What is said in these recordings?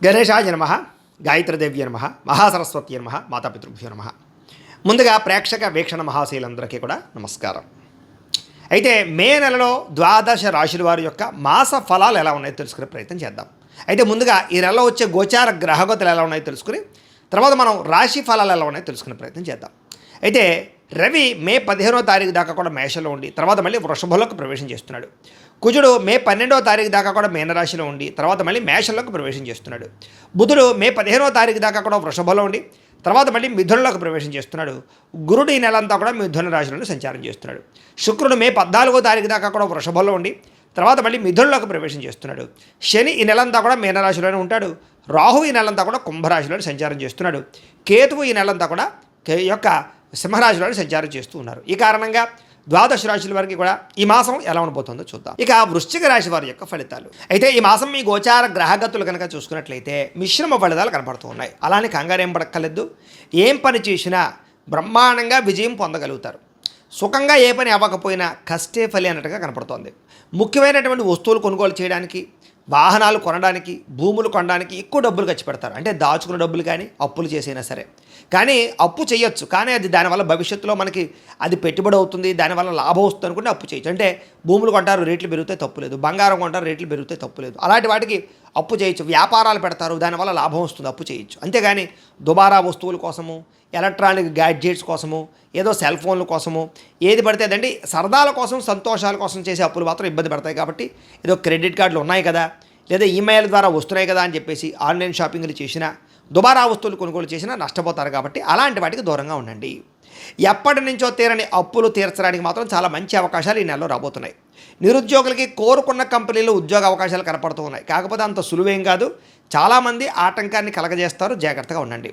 గణేశాయ నమ, గాయత్రీదేవ్య నమ, మహాసరస్వతి నమ, మాతాపితృభ్యో నమ. ముందుగా ప్రేక్షక వీక్షణ మహాశీలందరికీ కూడా నమస్కారం. అయితే మే నెలలో ద్వాదశ రాశుల వారి యొక్క మాస ఫలాలు ఎలా ఉన్నాయో తెలుసుకునే ప్రయత్నం చేద్దాం. అయితే ముందుగా ఈ నెలలో వచ్చే గోచార గ్రహగతులు ఎలా ఉన్నాయో తెలుసుకుని తర్వాత మనం రాశి ఫలాలు ఎలా ఉన్నాయో తెలుసుకునే ప్రయత్నం చేద్దాం. అయితే రవి మే 15వ తారీఖు దాకా కూడా మేషంలో ఉండి తర్వాత మళ్ళీ వృషభంలోకి ప్రవేశం చేస్తున్నాడు. కుజుడు మే 12వ తారీఖు దాకా కూడా మీనరాశిలో ఉండి తర్వాత మళ్ళీ మేషంలోకి ప్రవేశం చేస్తున్నాడు. బుధుడు మే 15వ తారీఖు దాకా కూడా వృషభంలో ఉండి తర్వాత మళ్ళీ మిథునంలోకి ప్రవేశం చేస్తున్నాడు. గురుడు ఈ నెలంతా కూడా మిథున రాశిలోనే సంచారం చేస్తున్నాడు. శుక్రుడు మే 14వ తారీఖు దాకా కూడా వృషభంలో ఉండి తర్వాత మళ్ళీ మిథునంలోకి ప్రవేశం చేస్తున్నాడు. శని ఈ నెలంతా కూడా మీనరాశిలోనే ఉంటాడు. రాహు ఈ నెలంతా కూడా కుంభరాశిలోనే సంచారం చేస్తున్నాడు. కేతువు ఈ నెలంతా కూడా యొక్క సింహరాశిలో సంచారం చేస్తూ ఉన్నారు. ఈ కారణంగా ద్వాదశ రాశుల వారికి కూడా ఈ మాసం ఎలా ఉండబోతుందో చూద్దాం. ఇక వృశ్చిక రాశి వారి యొక్క ఫలితాలు. అయితే ఈ మాసం మీ గోచార గ్రహగతులు కనుక చూసుకున్నట్లయితే మిశ్రమ ఫలితాలు కనపడుతూ ఉన్నాయి. అలానే కంగారేం పడక్కర్లేదు. ఏం పని చేసినా బ్రహ్మాండంగా విజయం పొందగలుగుతారు. సుఖంగా ఏ పని అవ్వకపోయినా కష్టే ఫలి అన్నట్టుగా కనపడుతోంది. ముఖ్యమైనటువంటి వస్తువులు కొనుగోలు చేయడానికి, వాహనాలు కొనడానికి, భూములు కొనడానికి ఎక్కువ డబ్బులు ఖర్చు పెడతారు. అంటే దాచుకున్న డబ్బులు కానీ అప్పులు చేసైనా సరే. కానీ అప్పు చేయొచ్చు, కానీ అది దానివల్ల భవిష్యత్తులో మనకి అది పెట్టుబడి అవుతుంది, దానివల్ల లాభం వస్తుంది అనుకుంటే అప్పు చేయొచ్చు. అంటే భూములు కొంటారు, రేట్లు పెరిగితే తప్పులేదు. బంగారం కొంటారు, రేట్లు పెరిగితే తప్పులేదు. అలాంటి వాటికి అప్పు చేయొచ్చు. వ్యాపారాలు పెడతారు, దానివల్ల లాభం వస్తుంది, అప్పు చేయొచ్చు. అంతేగాని దుబారా వస్తువుల కోసము, ఎలక్ట్రానిక్ గ్యాడ్జెట్స్ కోసము, ఏదో సెల్ ఫోన్ల కోసము ఏది పడితే అదండి సరదాల కోసం, సంతోషాల కోసం చేసే అప్పులు మాత్రం ఇబ్బంది పడతాయి. కాబట్టి ఏదో క్రెడిట్ కార్డులు ఉన్నాయి కదా, లేదా ఈమెయిల్ ద్వారా వస్తున్నాయి కదా అని చెప్పేసి ఆన్లైన్ షాపింగ్లు చేసినా, దుబారా వస్తువులు కొనుగోలు చేసినా నష్టపోతారు. కాబట్టి అలాంటి వాటికి దూరంగా ఉండండి. ఎప్పటి నుంచో తీరని అప్పులు తీర్చడానికి మాత్రం చాలా మంచి అవకాశాలు ఈ నెలలో రాబోతున్నాయి. నిరుద్యోగులకి కోరుకున్న కంపెనీలో ఉద్యోగ అవకాశాలు కనపడుతూ ఉన్నాయి. కాకపోతే అంత సులువేం కాదు. చాలామంది ఆటంకాన్ని కలగజేస్తారు, జాగ్రత్తగా ఉండండి.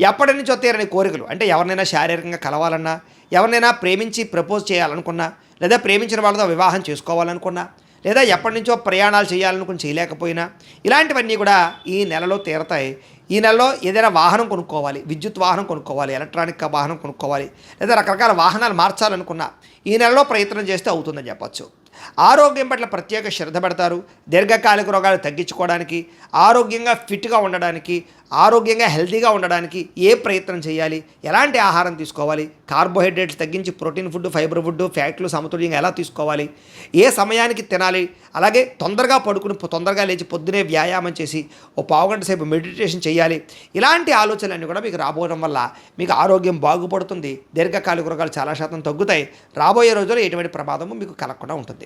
ఎప్పటి నుంచో తీరని కోరికలు అంటే ఎవరినైనా శారీరకంగా కలవాలన్నా, ఎవరినైనా ప్రేమించి ప్రపోజ్ చేయాలనుకున్నా, లేదా ప్రేమించిన వాళ్ళతో వివాహం చేసుకోవాలనుకున్నా, లేదా ఎప్పటి నుంచో ప్రయాణాలు చేయాలనుకుని చేయలేకపోయినా ఇలాంటివన్నీ కూడా ఈ నెలలో తీరతాయి. ఈ నెలలో ఏదైనా వాహనం కొనుక్కోవాలి, విద్యుత్ వాహనం కొనుక్కోవాలి, ఎలక్ట్రానిక్ వాహనం కొనుక్కోవాలి, లేదా రకరకాల వాహనాలు మార్చాలనుకున్నా ఈ నెలలో ప్రయత్నం చేస్తే అవుతుందని చెప్పచ్చు. ఆరోగ్యం పట్ల ప్రత్యేక శ్రద్ధ పెడతారు. దీర్ఘకాలిక రోగాలు తగ్గించుకోవడానికి, ఆరోగ్యంగా ఫిట్గా ఉండడానికి, ఆరోగ్యంగా హెల్తీగా ఉండడానికి ఏ ప్రయత్నం చేయాలి, ఎలాంటి ఆహారం తీసుకోవాలి, కార్బోహైడ్రేట్స్ తగ్గించి ప్రోటీన్ ఫుడ్, ఫైబర్ ఫుడ్, ఫ్యాట్లు సమతుల్యంగా ఎలా తీసుకోవాలి, ఏ సమయానికి తినాలి, అలాగే తొందరగా పడుకుని తొందరగా లేచి పొద్దునే వ్యాయామం చేసి ఓ పావుగంట సేపు మెడిటేషన్ చేయాలి. ఇలాంటి ఆలోచనలన్నీ కూడా మీకు రాబోవడం వల్ల మీకు ఆరోగ్యం బాగుపడుతుంది. దీర్ఘకాలిక రోగాలు చాలా శాతం తగ్గుతాయి. రాబోయే రోజుల్లో ఎటువంటి ప్రమాదము మీకు కలగకుండా ఉంటుంది.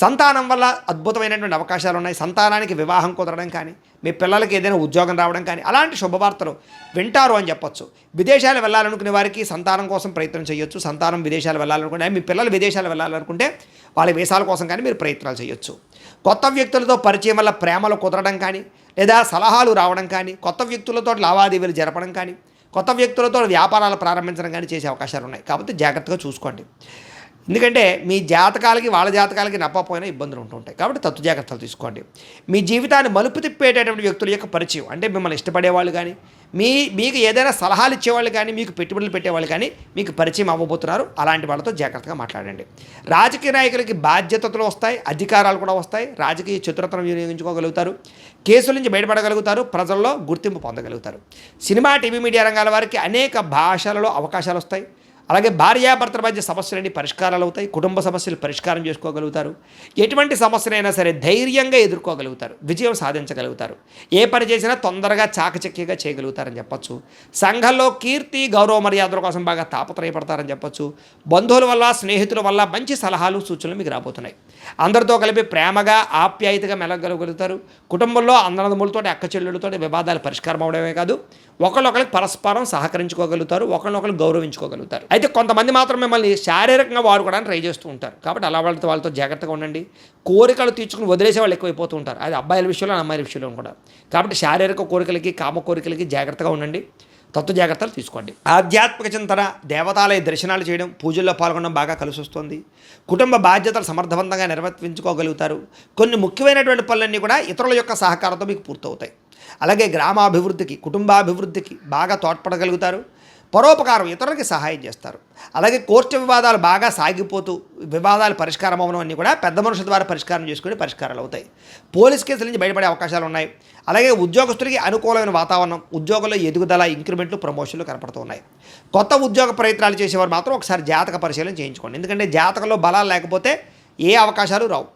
సంతానం వల్ల అద్భుతమైనటువంటి అవకాశాలు ఉన్నాయి. సంతానానికి వివాహం కుదరడం కానీ, మీ పిల్లలకి ఏదైనా ఉద్యోగం రావడం కానీ అలాంటి శుభవార్తలు వింటారు అని చెప్పొచ్చు. విదేశాలు వెళ్ళాలనుకునే వారికి సంతానం కోసం ప్రయత్నం చేయొచ్చు. సంతానం విదేశాలు వెళ్ళాలనుకుంటే, మీ పిల్లలు విదేశాలు వెళ్ళాలనుకుంటే వాళ్ళ వీసాల కోసం కానీ మీరు ప్రయత్నాలు చేయొచ్చు. కొత్త వ్యక్తులతో పరిచయం వల్ల ప్రేమలు కుదరడం కానీ, లేదా సలహాలు రావడం కానీ, కొత్త వ్యక్తులతో లావాదేవీలు జరపడం కానీ, కొత్త వ్యక్తులతో వ్యాపారాలు ప్రారంభించడం కానీ చేసే అవకాశాలు ఉన్నాయి. కాబట్టి జాగ్రత్తగా చూసుకోండి. ఎందుకంటే మీ జాతకాలకి వాళ్ళ జాతకాలకి నప్పపోయినా ఇబ్బందులు ఉంటుంటాయి. కాబట్టి తత్తు జాగ్రత్తలు తీసుకోండి. మీ జీవితాన్ని మలుపు తిప్పేటటువంటి వ్యక్తుల యొక్క పరిచయం అంటే మిమ్మల్ని ఇష్టపడేవాళ్ళు కానీ, మీకు ఏదైనా సలహాలు ఇచ్చేవాళ్ళు కానీ, మీకు పెట్టుబడులు పెట్టేవాళ్ళు కానీ మీకు పరిచయం అవ్వబోతున్నారు. అలాంటి వాళ్ళతో జాగ్రత్తగా మాట్లాడండి. రాజకీయ నాయకులకి బాధ్యతలు వస్తాయి, అధికారాలు కూడా వస్తాయి. రాజకీయ చతురతను వినియోగించుకోగలుగుతారు. కేసుల నుంచి బయటపడగలుగుతారు. ప్రజల్లో గుర్తింపు పొందగలుగుతారు. సినిమా, టీవీ, మీడియా రంగాల వారికి అనేక భాషలలో అవకాశాలు వస్తాయి. అలాగే భార్యాభర్తల మధ్య సమస్యలన్నీ పరిష్కారాలు అవుతాయి. కుటుంబ సమస్యలు పరిష్కారం చేసుకోగలుగుతారు. ఎటువంటి సమస్యలైనా సరే ధైర్యంగా ఎదుర్కోగలుగుతారు. విజయం సాధించగలుగుతారు. ఏ పని చేసినా తొందరగా చాకచక్యంగా చేయగలుగుతారని చెప్పచ్చు. సంఘంలో కీర్తి, గౌరవ మర్యాదల కోసం బాగా తాపత్రయపడతారని చెప్పచ్చు. బంధువుల వల్ల, స్నేహితుల వల్ల మంచి సలహాలు, సూచనలు మీకు రాబోతున్నాయి. అందరితో కలిపి ప్రేమగా, ఆప్యాయతగా మెలగలుగుతారు. కుటుంబంలో అన్నదమ్ములతో, అక్క చెల్లెళ్ళతో వివాదాలు పరిష్కారం అవడమే కాదు, ఒకళ్ళొకరికి పరస్పరం సహకరించుకోగలుగుతారు. ఒకళ్ళొకరు గౌరవించుకోగలుగుతారు. అయితే కొంతమంది మాత్రం మిమ్మల్ని శారీరకంగా వాడుకోవడానికి ట్రై చేస్తూ ఉంటారు. కాబట్టి అలా వాళ్ళతో జాగ్రత్తగా ఉండండి. కోరికలు తీర్చుకుని వదిలేసే వాళ్ళు ఎక్కువైపోతూ ఉంటారు. అది అబ్బాయిల విషయంలో, అమ్మాయిల విషయంలో కూడా. కాబట్టి శారీరక కోరికలకి, కామ కోరికలకి జాగ్రత్తగా ఉండండి. తత్వ జాగ్రత్తలు తీసుకోండి. ఆధ్యాత్మిక చింతన, దేవతాలయ దర్శనాలు చేయడం, పూజల్లో పాల్గొనడం బాగా కలిసి వస్తుంది. కుటుంబ బాధ్యతలు సమర్థవంతంగా నిర్వర్తించుకోగలుగుతారు. కొన్ని ముఖ్యమైనటువంటి పనులన్నీ కూడా ఇతరుల యొక్క సహకారంతో మీకు పూర్తవుతాయి. అలాగే గ్రామాభివృద్ధికి, కుటుంబాభివృద్ధికి బాగా తోడ్పడగలుగుతారు. పరోపకారం, ఇతరులకి సహాయం చేస్తారు. అలాగే కోర్టు వివాదాలు బాగా సాగిపోతూ వివాదాలు పరిష్కారం అవ్వడం అన్నీ కూడా పెద్ద మనుషుల ద్వారా పరిష్కారం చేసుకుని పరిష్కారాలు అవుతాయి. పోలీస్ కేసుల నుంచి బయటపడే అవకాశాలు ఉన్నాయి. అలాగే ఉద్యోగస్తుడికి అనుకూలమైన వాతావరణం, ఉద్యోగంలో ఎదుగుదల, ఇంక్రిమెంట్లు, ప్రమోషన్లు కనపడుతూ ఉన్నాయి. కొత్త ఉద్యోగ ప్రయత్నాలు చేసేవారు మాత్రం ఒకసారి జాతక పరిశీలన చేయించుకోండి. ఎందుకంటే జాతకంలో బలాలు లేకపోతే ఏ అవకాశాలు రావు.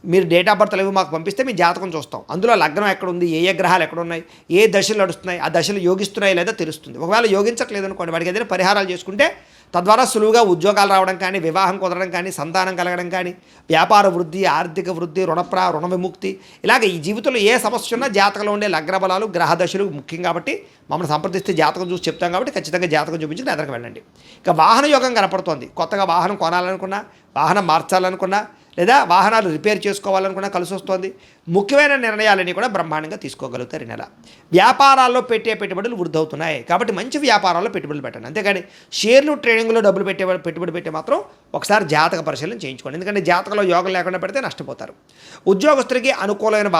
మీరు డేట్ ఆఫ్ బర్త్ అవి మాకు పంపిస్తే మీ జాతకం చూస్తాం. అందులో లగ్నం ఎక్కడుంది, ఏ గ్రహాలు ఎక్కడున్నాయి, ఏ దశలు నడుస్తున్నాయి, ఆ దశలు యోగిస్తున్నాయి లేదా తెలుస్తుంది. ఒకవేళ యోగించట్లేదు అనుకోండి, వాడికి ఏదైనా పరిహారాలు చేసుకుంటే తద్వారా సులువుగా ఉద్యోగాలు రావడం కానీ, వివాహం కుదరడం కానీ, సంతానం కలగడం కానీ, వ్యాపార వృద్ధి, ఆర్థిక వృద్ధి, రుణ విముక్తి, ఇలాగ ఈ జీవితంలో ఏ సమస్య ఉన్నా జాతకంలో ఉండే లగ్న బలాలు, గ్రహ దశలు ముఖ్యం కాబట్టి మమ్మల్ని సంప్రదిస్తే జాతకం చూసి చెప్తాం కాబట్టి ఖచ్చితంగా జాతకం చూపించి ఎదరికి వెళ్ళండి. ఇక వాహన యోగం కనపడుతోంది. కొత్తగా వాహనం కొనాలనుకున్నా, వాహనం మార్చాలనుకున్నా, లేదా వాహనాలు రిపేర్ చేసుకోవాలనుకున్నా కలిసి వస్తుంది. ముఖ్యమైన నిర్ణయాలన్నీ కూడా బ్రహ్మాండంగా తీసుకోగలుగుతారు ఈ నెల. వ్యాపారాల్లో పెట్టే పెట్టుబడులు వృద్ధి అవుతున్నాయి కాబట్టి మంచి వ్యాపారాల్లో పెట్టుబడులు పెట్టండి. అంతేగాని షేర్లు ట్రేడింగ్లో డబ్బులు పెట్టుబడి పెట్టే మాత్రం ఒకసారి జాతక పరిశీలన చేయించుకోండి. ఎందుకంటే జాతకంలో యోగం లేకుండా పెడితే నష్టపోతారు. ఉద్యోగస్తుడికి అనుకూలమైన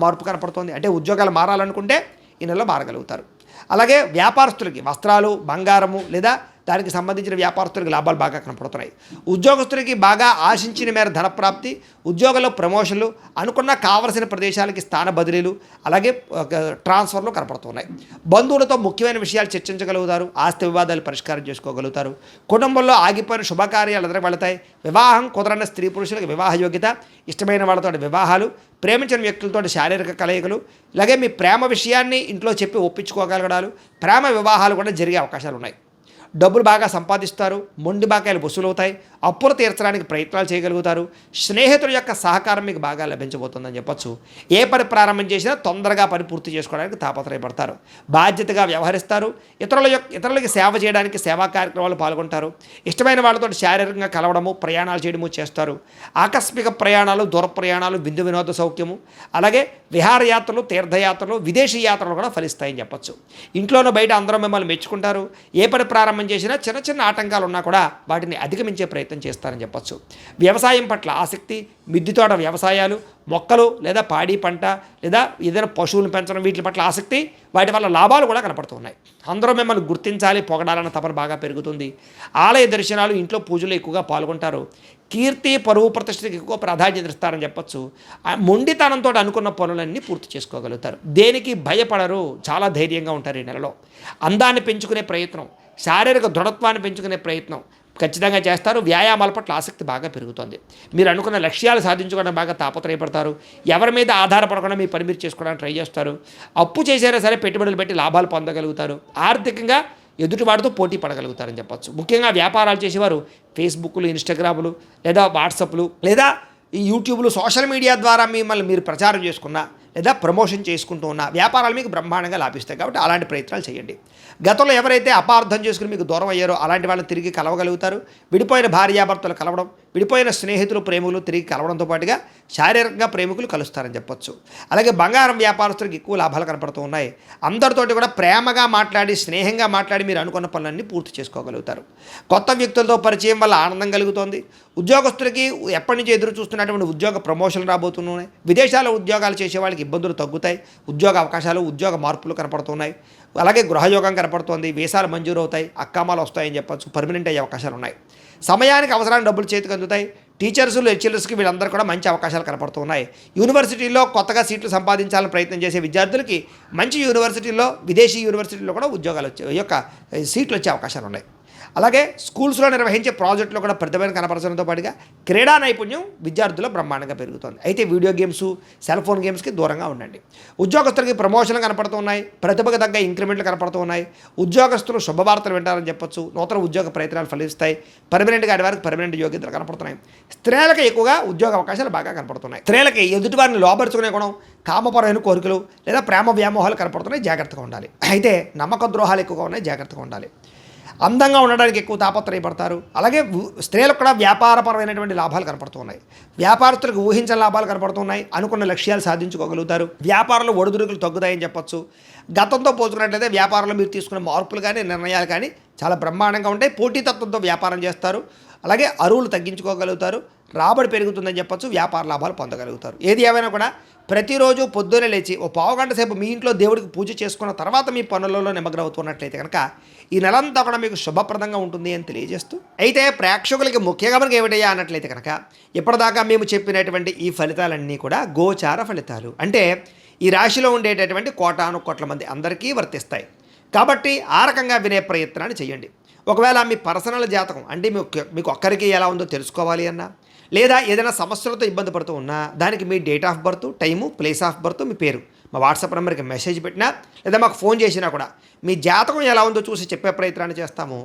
మార్పు కనపడుతుంది. అంటే ఉద్యోగాలు మారాలనుకుంటే ఈ నెలలో మారగలుగుతారు. అలాగే వ్యాపారస్తులకి వస్త్రాలు, బంగారము లేదా దానికి సంబంధించిన వ్యాపారస్తులకు లాభాలు బాగా కనపడుతున్నాయి. ఉద్యోగస్తులకి బాగా ఆశించిన మేర ధనప్రాప్తి, ఉద్యోగంలో ప్రమోషన్లు, అనుకున్న కావలసిన ప్రదేశాలకి స్థాన బదిలీలు, అలాగే ట్రాన్స్ఫర్లు కనపడుతున్నాయి. బంధువులతో ముఖ్యమైన విషయాలు చర్చించగలుగుతారు. ఆస్తి వివాదాలు పరిష్కారం చేసుకోగలుగుతారు. కుటుంబంలో ఆగిపోయిన శుభకార్యాలు ఎదురు వెళతాయి. వివాహం కుదరని స్త్రీ పురుషులకు వివాహ యోగ్యత, ఇష్టమైన వాళ్ళతో వివాహాలు, ప్రేమించిన వ్యక్తులతో శారీరక కలయికలు, అలాగే మీ ప్రేమ విషయాన్ని ఇంట్లో చెప్పి ఒప్పించుకోగలగడాలు, ప్రేమ వివాహాలు కూడా జరిగే అవకాశాలు ఉన్నాయి. డబ్బులు బాగా సంపాదిస్తారు. మొండి బాకాయలు వసూలవుతాయి. అప్పులు తీర్చడానికి ప్రయత్నాలు చేయగలుగుతారు. స్నేహితుల యొక్క సహకారం మీకు బాగా లభించబోతుందని చెప్పొచ్చు. ఏ పని ప్రారంభం చేసినా తొందరగా పని పూర్తి చేసుకోవడానికి తాపత్రయపడతారు. బాధ్యతగా వ్యవహరిస్తారు. ఇతరులకి సేవ చేయడానికి సేవా కార్యక్రమాలు పాల్గొంటారు. ఇష్టమైన వాళ్ళతో శారీరకంగా కలవడము, ప్రయాణాలు చేయడము చేస్తారు. ఆకస్మిక ప్రయాణాలు, దూర ప్రయాణాలు, విందు వినోద సౌఖ్యము, అలాగే విహారయాత్రలు, తీర్థయాత్రలు, విదేశీ యాత్రలు కూడా ఫలిస్తాయని చెప్పొచ్చు. ఇంట్లోనూ బయట అందరూ మిమ్మల్ని మెచ్చుకుంటారు. ఏ పని ప్రారంభం చేసినా చిన్న చిన్న ఆటంకాలు ఉన్నా కూడా వాటిని అధిగమించే ప్రయత్నం చేస్తారని చెప్పొచ్చు. వ్యవసాయం పట్ల ఆసక్తి, మిద్దె తోట వ్యవసాయాలు, మొక్కలు లేదా పాడి పంట లేదా ఏదైనా పశువులను పెంచడం, వీటి పట్ల ఆసక్తి, వాటి వల్ల లాభాలు కూడా కనపడుతున్నాయి. అందరూ మిమ్మల్ని గుర్తించాలి, పొగడాలన్న తపన బాగా పెరుగుతుంది. ఆలయ దర్శనాలు, ఇంట్లో పూజలు ఎక్కువగా పాల్గొంటారు. కీర్తి, పరువు, ప్రతిష్టకి ఎక్కువ ప్రాధాన్యత ఇస్తారని చెప్పొచ్చు. మొండితనంతో అనుకున్న పనులన్నీ పూర్తి చేసుకోగలుగుతారు. దేనికి భయపడరు, చాలా ధైర్యంగా ఉంటారు ఈ నెలలో. అందాన్ని పెంచుకునే ప్రయత్నం, శారీరక దృఢత్వాన్ని పెంచుకునే ప్రయత్నం ఖచ్చితంగా చేస్తారు. వ్యాయామాల పట్ల ఆసక్తి బాగా పెరుగుతుంది. మీరు అనుకున్న లక్ష్యాలు సాధించుకోవడం బాగా తాపత్రయపడతారు. ఎవరి మీద ఆధారపడకుండా మీ పని మీరు చేసుకోవడానికి ట్రై చేస్తారు. అప్పు చేసైనా సరే పెట్టుబడులు పెట్టి లాభాలు పొందగలుగుతారు. ఆర్థికంగా ఎదుటివాడితో పోటీ పడగలుగుతారని చెప్పచ్చు. ముఖ్యంగా వ్యాపారాలు చేసేవారు ఫేస్బుక్లు, ఇన్స్టాగ్రాములు లేదా వాట్సాప్లు లేదా ఈ యూట్యూబ్లు, సోషల్ మీడియా ద్వారా మిమ్మల్ని మీరు ప్రచారం చేసుకున్నా లేదా ప్రమోషన్ చేసుకుంటూ ఉన్న వ్యాపారాలు మీకు బ్రహ్మాండంగా లాభిస్తాయి. కాబట్టి అలాంటి ప్రయత్నాలు చేయండి. గతంలో ఎవరైతే అపార్థం చేసుకుని మీకు దూరం అయ్యారో అలాంటి వాళ్ళని తిరిగి కలవగలుగుతారు. విడిపోయిన భార్యాభర్తలు కలవడం, విడిపోయిన స్నేహితులు, ప్రేమికులు తిరిగి కలవడంతో పాటుగా శారీరకంగా ప్రేమికులు కలుస్తారని చెప్పొచ్చు. అలాగే బంగారం వ్యాపారస్తులకు ఎక్కువ లాభాలు కనపడుతూ ఉన్నాయి. అందరితోటి కూడా ప్రేమగా మాట్లాడి, స్నేహంగా మాట్లాడి మీరు అనుకున్న పనులన్నీ పూర్తి చేసుకోగలుగుతారు. కొత్త వ్యక్తులతో పరిచయం వల్ల ఆనందం కలుగుతోంది. ఉద్యోగస్తులకి ఎప్పటి నుంచి ఎదురు చూస్తున్నటువంటి ఉద్యోగ ప్రమోషన్లు రాబోతున్నాయి. విదేశాల్లో ఉద్యోగాలు చేసే వాళ్ళకి ఇబ్బందులు తగ్గుతాయి. ఉద్యోగ అవకాశాలు, ఉద్యోగ మార్పులు కనపడుతున్నాయి. అలాగే గృహయోగం కనపడుతోంది. వీసాలు మంజూరు అవుతాయి. అక్కామాలు వస్తాయని చెప్పొచ్చు. పర్మనెంట్ అయ్యే అవకాశాలు ఉన్నాయి. సమయానికి అవసరానికి డబ్బులు చేతికి అందుతాయి. టీచర్స్, లెక్చరర్స్కి వీళ్ళందరూ కూడా మంచి అవకాశాలు కనపడుతున్నాయి. యూనివర్సిటీల్లో కొత్తగా సీట్లు సంపాదించాలని ప్రయత్నం చేసే విద్యార్థులకి మంచి యూనివర్సిటీల్లో, విదేశీ యూనివర్సిటీల్లో కూడా ఉద్యోగాలు సీట్లు వచ్చే అవకాశాలు ఉన్నాయి. అలాగే స్కూల్స్లో నిర్వహించే ప్రాజెక్టులో కూడా ప్రతిభను కనపరచడంతో పాటుగా క్రీడా నైపుణ్యం విద్యార్థుల్లో బ్రహ్మాండంగా పెరుగుతుంది. అయితే వీడియో గేమ్స్, సెల్ ఫోన్ గేమ్స్కి దూరంగా ఉండండి. ఉద్యోగస్తులకి ప్రమోషన్లు కనపడుతున్నాయి. ప్రతిభకు తగ్గ ఇంక్రిమెంట్లు కనపడుతూ ఉన్నాయి. ఉద్యోగస్తులు శుభవార్తలు వింటారని చెప్పొచ్చు. నూతన ఉద్యోగ ప్రయత్నాలు ఫలిస్తాయి. పర్మనెంట్గా వారికి పర్మనెంట్ యోగ్యతలు కనపడుతున్నాయి. స్త్రీలకు ఎక్కువగా ఉద్యోగ అవకాశాలు బాగా కనపడుతున్నాయి. స్త్రీలకి ఎదుటివారిని లోపరుచుకునే గుణం, కామపరమైన కోరికలు లేదా ప్రేమ వ్యామోహాలు కనపడుతున్నాయి. జాగ్రత్తగా ఉండాలి. అయితే నమ్మక ద్రోహాలు ఎక్కువగా ఉన్నాయి. జాగ్రత్తగా ఉండాలి. అందంగా ఉండడానికి ఎక్కువ తాపత్రయపడతారు. అలాగే స్త్రీలకు కూడా వ్యాపారపరమైనటువంటి లాభాలు కనపడుతున్నాయి. వ్యాపారస్తులకు ఊహించిన లాభాలు కనపడుతున్నాయి. అనుకున్న లక్ష్యాలు సాధించుకోగలుగుతారు. వ్యాపారంలో ఒడిదుడుకులు తగ్గుతాయని చెప్పొచ్చు. గతంతో పోల్చుకున్నట్లయితే వ్యాపారంలో మీరు తీసుకున్న మార్పులు కానీ, నిర్ణయాలు కానీ చాలా బ్రహ్మాండంగా ఉంటాయి. పోటీతత్వంతో వ్యాపారం చేస్తారు. అలాగే అరువులు తగ్గించుకోగలుగుతారు. రాబడి పెరుగుతుందని చెప్పొచ్చు. వ్యాపార లాభాలు పొందగలుగుతారు. ఏది ఏమైనా కూడా ప్రతిరోజు పొద్దున్నే లేచి ఓ పావుగంట సేపు మీ ఇంట్లో దేవుడికి పూజ చేసుకున్న తర్వాత మీ పనులలో నిమగ్నమవుతున్నట్లయితే కనుక ఈ నెలంతా కూడా మీకు శుభప్రదంగా ఉంటుంది అని తెలియజేస్తూ, అయితే ప్రేక్షకులకి ముఖ్యంగా మనకి ఏమిటయ్యా అన్నట్లయితే కనుక ఇప్పటిదాకా మేము చెప్పినటువంటి ఈ ఫలితాలన్నీ కూడా గోచార ఫలితాలు. అంటే ఈ రాశిలో ఉండేటటువంటి కోటాను కోట్ల మంది అందరికీ వర్తిస్తాయి. కాబట్టి ఆ రకంగా వినే ప్రయత్నాన్ని చేయండి. ఒకవేళ మీ పర్సనల్ జాతకం అంటే మీకు ఒక్కరికి ఎలా ఉందో తెలుసుకోవాలి అన్నా, లేదా ఏదైనా సమస్యలతో ఇబ్బంది పడుతూ ఉన్నా దానికి మీ date of birth, time, place of birth, మీ పేరు మా వాట్సాప్ నెంబర్కి మెసేజ్ పెట్టినా లేదా మాకు ఫోన్ చేసినా కూడా మీ జాతకం ఎలా ఉందో చూసి చెప్పే ప్రయత్నాన్ని చేస్తాము.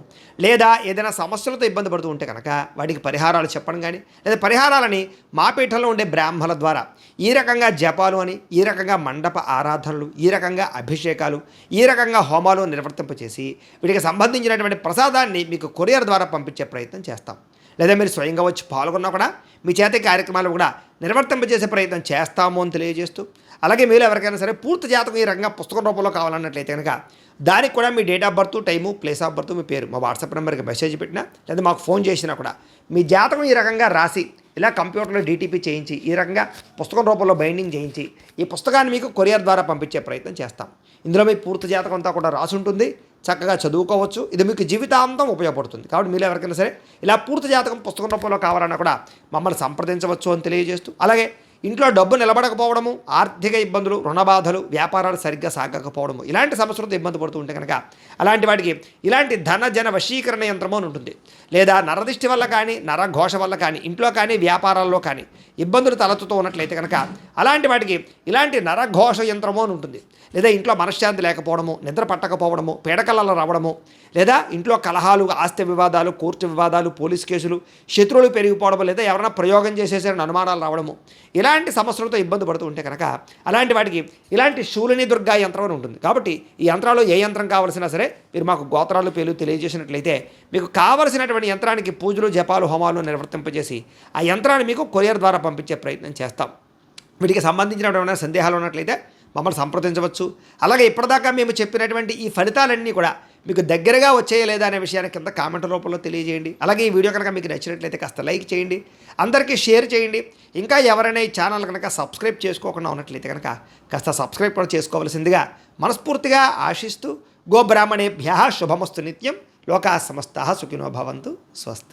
లేదా ఏదైనా సమస్యలతో ఇబ్బంది పడుతూ ఉంటే కనుక వాటికి పరిహారాలు చెప్పడం కానీ, లేదా పరిహారాలని మా పీఠంలో ఉండే బ్రాహ్మణుల ద్వారా ఈ రకంగా జపాలు అని, ఈ రకంగా మండప ఆరాధనలు, ఈ రకంగా అభిషేకాలు, ఈ రకంగా హోమాలు నిర్వర్తింపచేసి వీటికి సంబంధించినటువంటి ప్రసాదాన్ని మీకు కొరియర్ ద్వారా పంపించే ప్రయత్నం చేస్తాం. లేదా మీరు స్వయంగా వచ్చి పాల్గొన్నా కూడా మీ చేత కార్యక్రమాలు కూడా నిర్వర్తింపజేసే ప్రయత్నం చేస్తాము అని తెలియజేస్తూ, అలాగే మీరు ఎవరికైనా సరే పూర్తి జాతకం ఈ రకంగా పుస్తకం రూపంలో కావాలన్నట్లయితే కనుక దానికి కూడా మీ date of birth, time, place of birth, మీ పేరు మా వాట్సాప్ నెంబర్కి మెసేజ్ పెట్టినా లేదా మాకు ఫోన్ చేసినా కూడా మీ జాతకం ఈ రకంగా రాసి ఇలా కంప్యూటర్లో డీటీపీ చేయించి ఈ రకంగా పుస్తకం రూపంలో బైండింగ్ చేయించి ఈ పుస్తకాన్ని మీకు కొరియర్ ద్వారా పంపించే ప్రయత్నం చేస్తాం. ఇందులో మీ పూర్తి జాతకం అంతా కూడా రాసి ఉంటుంది. చక్కగా చదువుకోవచ్చు. ఇది మీకు జీవితాంతం ఉపయోగపడుతుంది. కాబట్టి మీరు ఎవరికైనా సరే ఇలా పూర్తి జాతకం పుస్తకం రూపంలో కావాలన్నా కూడా మమ్మల్ని సంప్రదించవచ్చు అని తెలియజేస్తూ, అలాగే ఇంట్లో డబ్బు నిలబడకపోవడము, ఆర్థిక ఇబ్బందులు, రుణబాధలు, వ్యాపారాలు సరిగ్గా సాగకపోవడము, ఇలాంటి సమస్యలతో ఇబ్బంది పడుతూ ఉంటే కనుక అలాంటి వాటికి ఇలాంటి ధన జన వశీకరణ యంత్రము అని ఉంటుంది. లేదా నరదిష్టి వల్ల కానీ, నరఘోష వల్ల కానీ, ఇంట్లో కానీ వ్యాపారాల్లో కానీ ఇబ్బందులు తలెత్తుతూ ఉన్నట్లయితే కనుక అలాంటి వాటికి ఇలాంటి నరఘోష యంత్రము అని ఉంటుంది. లేదా ఇంట్లో మనశ్శాంతి లేకపోవడము, నిద్ర పట్టకపోవడము, పీడకలలో రావడము, లేదా ఇంట్లో కలహాలు, ఆస్తి వివాదాలు, కోర్టు వివాదాలు, పోలీస్ కేసులు, శత్రువులు పెరిగిపోవడము, లేదా ఎవరైనా ప్రయోగం చేసేసారని అనుమానాలు రావడము, ఇలాంటి సమస్యలతో ఇబ్బంది పడుతూ ఉంటే కనుక అలాంటి వాటికి ఇలాంటి శూలిని దుర్గా యంత్రం అని ఉంటుంది. కాబట్టి ఈ యంత్రాలు ఏ యంత్రం కావాల్సినా సరే మీరు మాకు గోత్రాలు పేర్లు తెలియజేసినట్లయితే మీకు కావలసినటువంటి యంత్రానికి పూజలు, జపాలు, హోమాలు నిర్వర్తింపజేసి ఆ యంత్రాన్ని మీకు కొరియర్ ద్వారా పంపించే ప్రయత్నం చేస్తాం. వీటికి సంబంధించినటువంటి సందేహాలు ఉన్నట్లయితే మమ్మల్ని సంప్రదించవచ్చు. అలాగే ఇప్పటిదాకా మేము చెప్పినటువంటి ఈ ఫలితాలన్నీ కూడా మీకు దగ్గరగా వచ్చేయ లేదా అనే విషయాన్ని కింద కామెంట్ రూపంలో తెలియజేయండి. అలాగే ఈ వీడియో కనుక మీకు నచ్చినట్లయితే కాస్త లైక్ చేయండి, అందరికీ షేర్ చేయండి. ఇంకా ఎవరైనా ఈ ఛానల్ కనుక సబ్స్క్రైబ్ చేసుకోకుండా ఉన్నట్లయితే కనుక కాస్త సబ్స్క్రైబ్ కూడా చేసుకోవాల్సిందిగా మనస్ఫూర్తిగా ఆశిస్తూ, గోబ్రాహ్మణేభ్యః శుభమస్తు నిత్యం, లోకాః సమస్తాః సుఖినో భవంతు. స్వస్తి.